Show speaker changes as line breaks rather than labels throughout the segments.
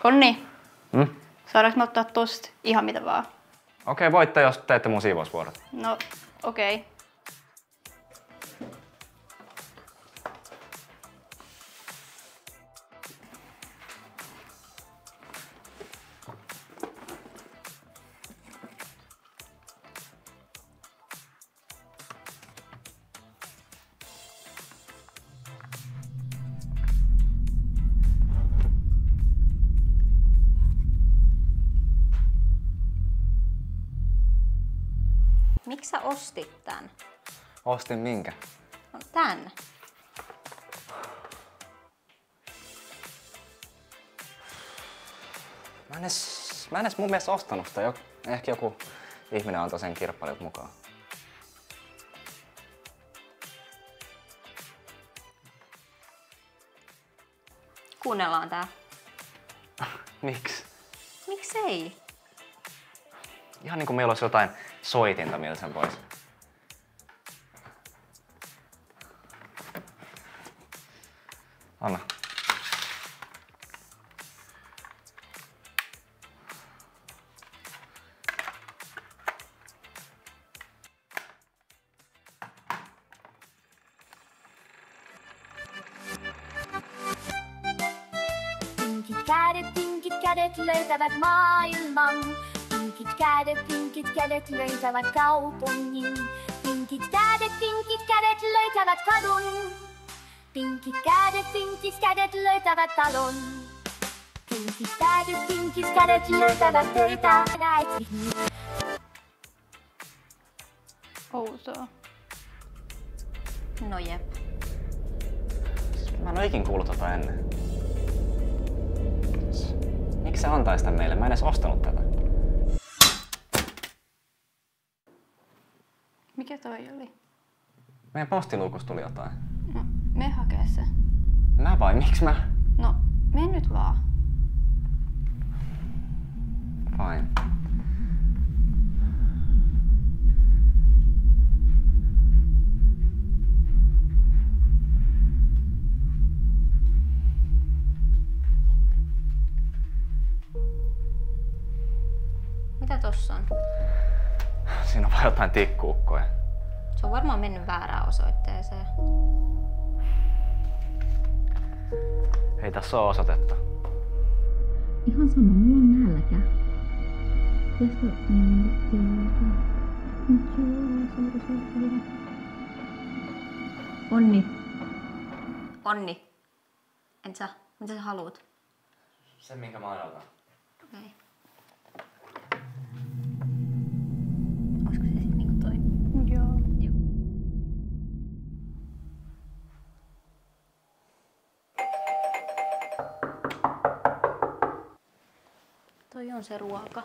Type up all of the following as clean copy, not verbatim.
Onni, saadaanko me ottaa tosta ihan mitä vaan?
Okei, voitte, jos teette mun siivousvuorot.
No, okei.
Miksi sä ostit tän?
Ostin minkä?
No, tän.
Mä en edes mun mielestä ostanut sitä. Ehkä joku ihminen antoi sen kirpparilta mukaan.
Kuunnellaan tää.
Miksi?
Miksei?
Ihan niinku meillä olisi jotain soitinta, millä sen pois. Anna.
Pinkit kädet löytävät maailman. Pinkit kädet löytävät kaupungin. Pinkit kädet löytävät kadun. Pinkit kädet löytävät talon. Pinkit kädet löytävät töitä.
Outoa.
No jep.
Mä en oo ikin kuullut tota ennen. Miksi sä antais sitä meille? Mä en edes ostanut tätä.
Mikä toi oli?
Meidän postiluukusta tuli jotain.
No, me hakee se.
Mä vai? Miksi mä?
No, mene nyt vaan.
Fine.
Mitä tossa on?
Siinä on vaan jotain tikkuukkoja.
Se on varmaan mennyt väärään osoitteeseen.
Ei tässä oo osoitetta.
Ihan sama, mulla on nälkä. Pitäisikö Onni.
Onni. En sä? Mitä sä haluut?
Se minkä mä odotan.
Okei. Olisiko se sitten niinku toi?
Joo.
Toi on se ruoka.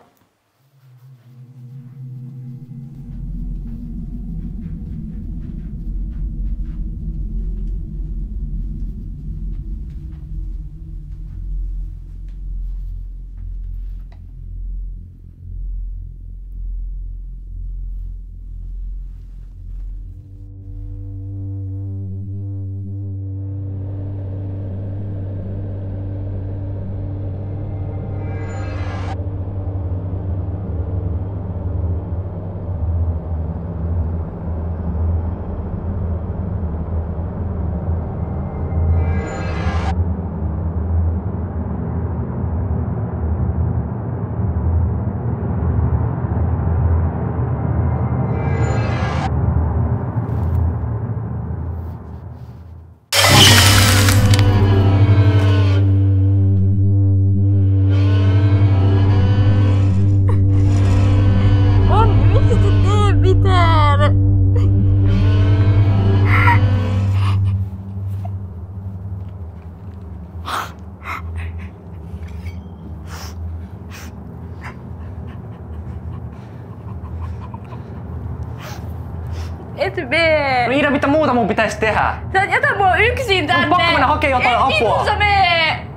Et mene!
No Iida, mitä muuta mun pitäisi tehdä?
Sä jätä mua yksin tänne!
On pakko mennä hakee jotain apua!
Et sä mene!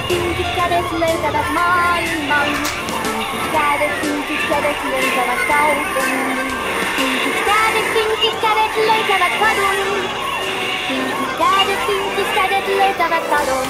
Pinkit kädet löytävät maailman. Pinkit kädet löytävät kaupungin. Pinkit kädet löytävät kadun. Pinkit kädet löytävät kadun.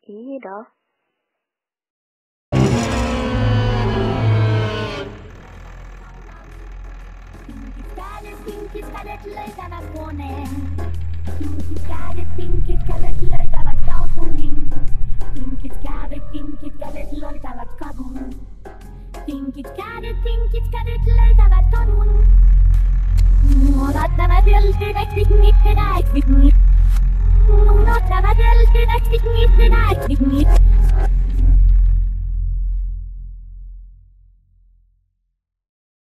Ida.
Pinkit kädet löytävät huoneen. Pinkit kädet löytävät kaupungin. Pinkit kädet löytävät kadun. Pinkit kädet löytävät kadun. Nuorat nämä töltyvät mittenä, nuorat nämä töltyvät mittenä,